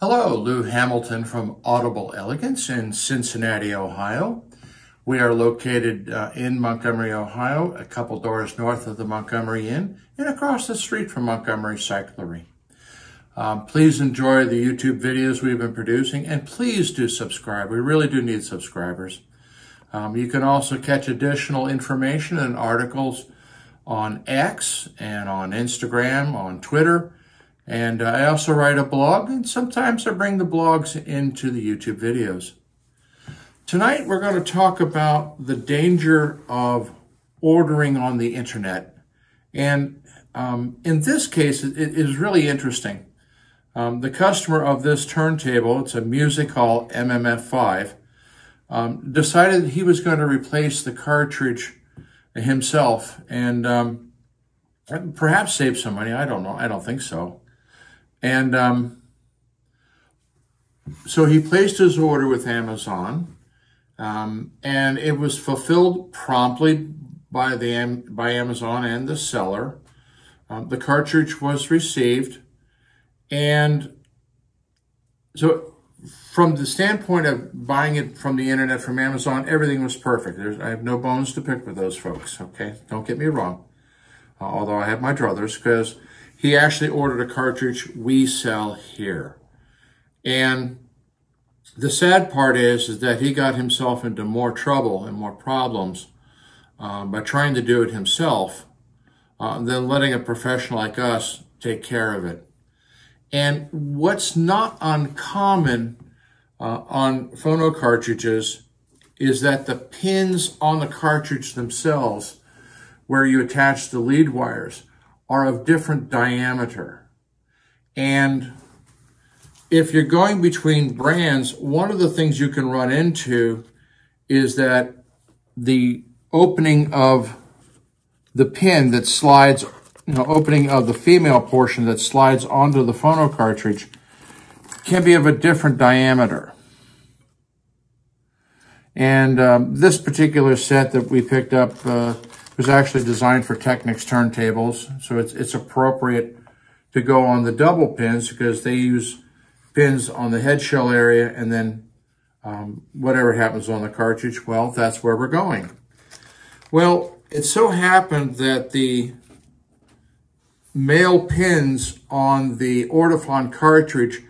Hello, Lou Hamilton from Audible Elegance in Cincinnati, Ohio. We are located in Montgomery, Ohio, a couple doors north of the Montgomery Inn and across the street from Montgomery Cyclery. Please enjoy the YouTube videos we've been producing, and please do subscribe. We really do need subscribers. You can also catch additional information and articles on X and on Instagram, on Twitter. And I also write a blog, and sometimes I bring the blogs into the YouTube videos. Tonight, we're going to talk about the danger of ordering on the internet. And in this case, it is really interesting. The customer of this turntable, it's a Music Hall MMF5, decided that he was going to replace the cartridge himself and perhaps save some money. I don't know. I don't think so. And so he placed his order with Amazon, and it was fulfilled promptly by Amazon and the seller. The cartridge was received, and so from the standpoint of buying it from the internet from Amazon, everything was perfect. I have no bones to pick with those folks, okay? Don't get me wrong, although I have my druthers, because he actually ordered a cartridge we sell here. And the sad part is that he got himself into more trouble and more problems by trying to do it himself than letting a professional like us take care of it. And what's not uncommon on phono cartridges is that the pins on the cartridge themselves, where you attach the lead wires, are of different diameter. And if you're going between brands, one of the things you can run into is that the opening of the pin that slides, opening of the female portion that slides onto the phono cartridge can be of a different diameter. And this particular set that we picked up was actually designed for Technics turntables, so it's appropriate to go on the double pins because they use pins on the head shell area, and then whatever happens on the cartridge, well, that's where we're going. Well, it so happened that the male pins on the Ortofon cartridge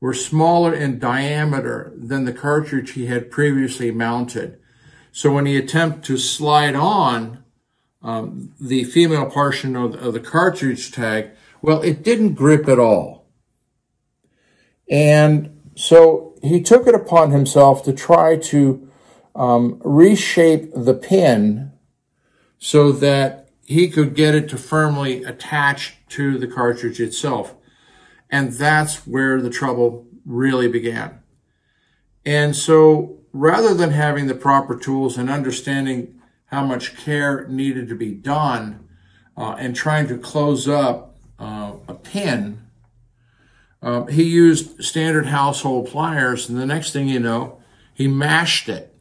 were smaller in diameter than the cartridge he had previously mounted. So when he attempted to slide on the female portion of the cartridge tag, well, it didn't grip at all. And so he took it upon himself to try to reshape the pin so that he could get it to firmly attach to the cartridge itself. And that's where the trouble really began. And so rather than having the proper tools and understanding how much care needed to be done and trying to close up a pin, he used standard household pliers, and the next thing you know, he mashed it.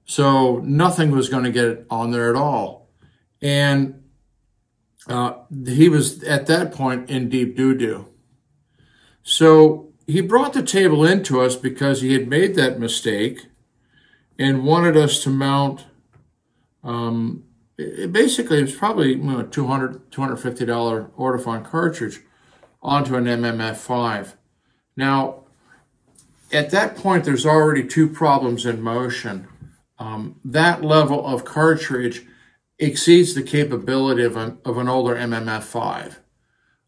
So nothing was going to get on there at all. And he was, at that point, in deep doo-doo. So he brought the table into us because he had made that mistake and wanted us to mount basically, it was probably $200, $250 Ortofon cartridge onto an MMF5. Now, at that point, there's already two problems in motion. That level of cartridge exceeds the capability of an older MMF5.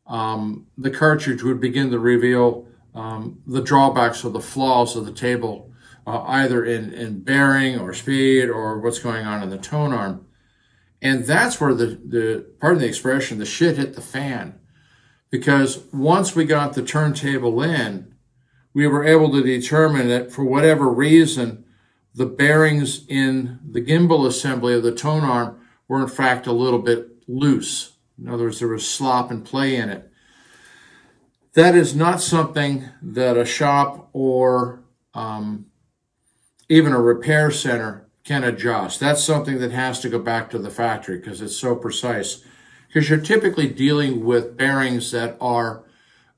The cartridge would begin to reveal the drawbacks or the flaws of the table, either in bearing or speed or what's going on in the tone arm. And that's where pardon the expression, the shit hit the fan. Because once we got the turntable in, we were able to determine that for whatever reason, the bearings in the gimbal assembly of the tone arm were in fact a little bit loose. In other words, there was slop and play in it. That is not something that a shop or even a repair center can adjust. That's something that has to go back to the factory because it's so precise. Because you're typically dealing with bearings that are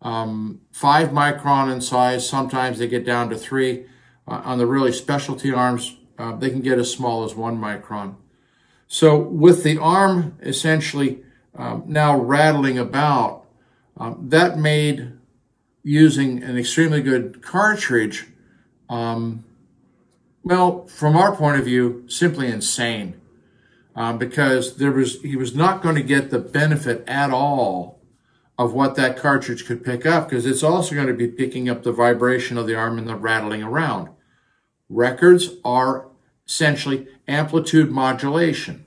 5 micron in size. Sometimes they get down to 3. On the really specialty arms, they can get as small as 1 micron. So with the arm essentially now rattling about, that made using an extremely good cartridge, well, from our point of view, simply insane. Because he was not going to get the benefit at all of what that cartridge could pick up, because it's also going to be picking up the vibration of the arm and the rattling around. Records are essentially amplitude modulation,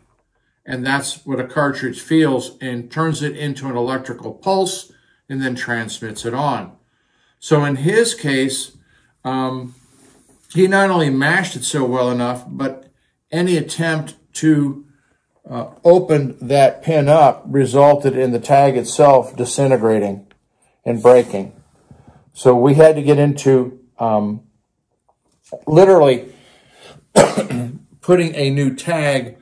and that's what a cartridge feels and turns it into an electrical pulse and then transmits it on. So in his case, he not only mashed it so well enough, but any attempt to open that pin up resulted in the tag itself disintegrating and breaking. So we had to get into literally putting a new tag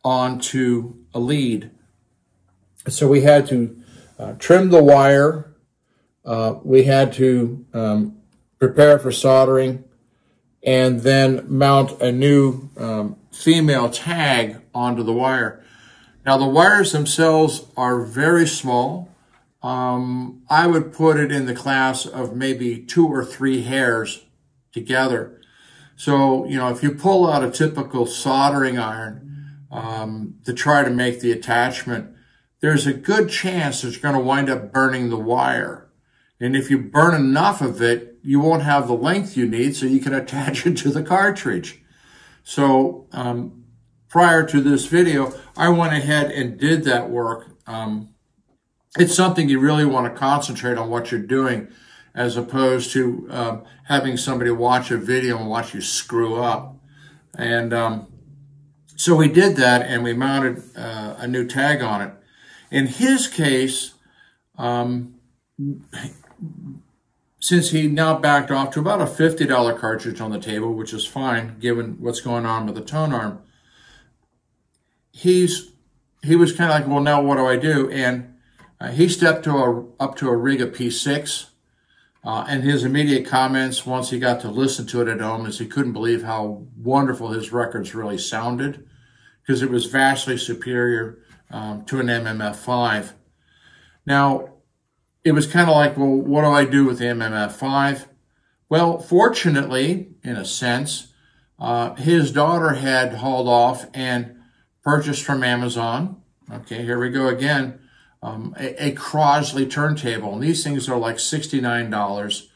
onto a lead. So we had to trim the wire. We had to prepare for soldering, and then mount a new female tag onto the wire. Now the wires themselves are very small. I would put it in the class of maybe 2 or 3 hairs together. So, you know, if you pull out a typical soldering iron to try to make the attachment, there's a good chance it's going to wind up burning the wire. And if you burn enough of it, you won't have the length you need so you can attach it to the cartridge. So prior to this video, I went ahead and did that work. It's something you really want to concentrate on what you're doing, as opposed to having somebody watch a video and watch you screw up. And so we did that, and we mounted a new tag on it. In his case, since he now backed off to about a $50 cartridge on the table, which is fine given what's going on with the tone arm, he was kind of like, well, now what do I do? And he stepped up to a rig of P6, and his immediate comments once he got to listen to it at home is he couldn't believe how wonderful his records really sounded, because it was vastly superior to an MMF5. Now, it was kind of like, well, what do I do with the MMF5? Well, fortunately, in a sense, his daughter had hauled off and purchased from Amazon. Okay, here we go again. A Crosley turntable. And these things are like $69.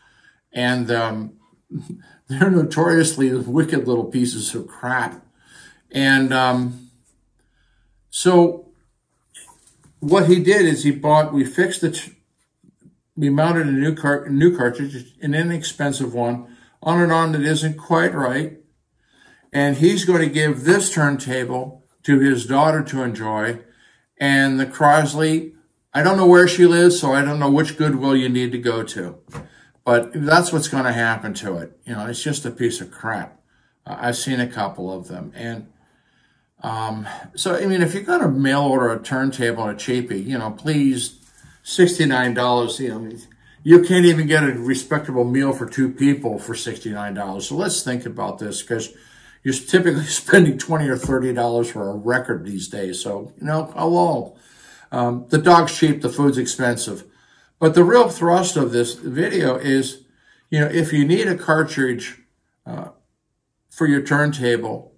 And they're notoriously wicked little pieces of crap. And so what he did is we mounted a new cartridge, an inexpensive one, on an arm that isn't quite right. And he's going to give this turntable to his daughter to enjoy. And the Crosley, I don't know where she lives, so I don't know which Goodwill you need to go to. But that's what's going to happen to it. You know, it's just a piece of crap. I've seen a couple of them. And so, I mean, if you're going to mail order a turntable and a cheapie, you know, please, $69, you know, you can't even get a respectable meal for 2 people for $69. So let's think about this, because you're typically spending $20 or $30 for a record these days. So, you know, hello. The dog's cheap, the food's expensive. But the real thrust of this video is, you know, if you need a cartridge for your turntable,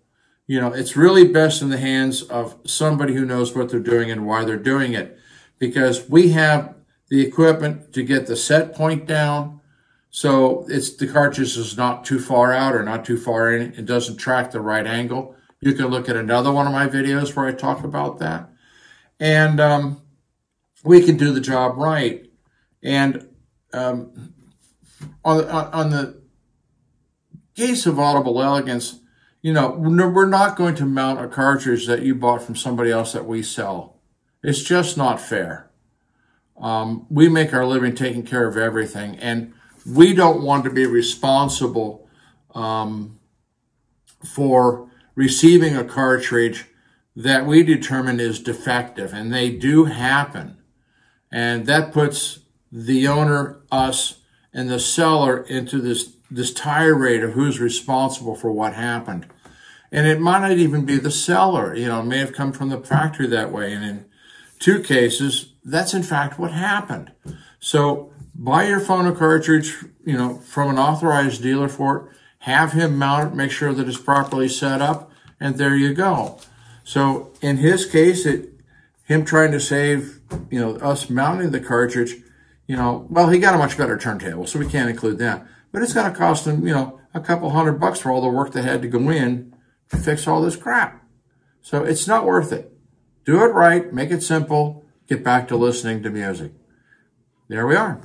you know, it's really best in the hands of somebody who knows what they're doing and why they're doing it. Because we have the equipment to get the set point down, so the cartridge is not too far out or not too far in. It doesn't track the right angle. You can look at another one of my videos where I talk about that. And we can do the job right. And on the case of Audible Elegance, you know, we're not going to mount a cartridge that you bought from somebody else that we sell. It's just not fair. We make our living taking care of everything, and we don't want to be responsible for receiving a cartridge that we determine is defective, and they do happen. And that puts the owner, us, and the seller into this tirade of who's responsible for what happened. And it might not even be the seller, it may have come from the factory that way. And in 2 cases, that's in fact what happened. So buy your phono cartridge, from an authorized dealer for it, have him mount it, make sure that it's properly set up, and there you go. So in his case, him trying to save, us mounting the cartridge, well, he got a much better turntable, so we can't include that. But it's going to cost him, a couple $100 for all the work that had to go in to fix all this crap. So it's not worth it. Do it right, make it simple, get back to listening to music. There we are.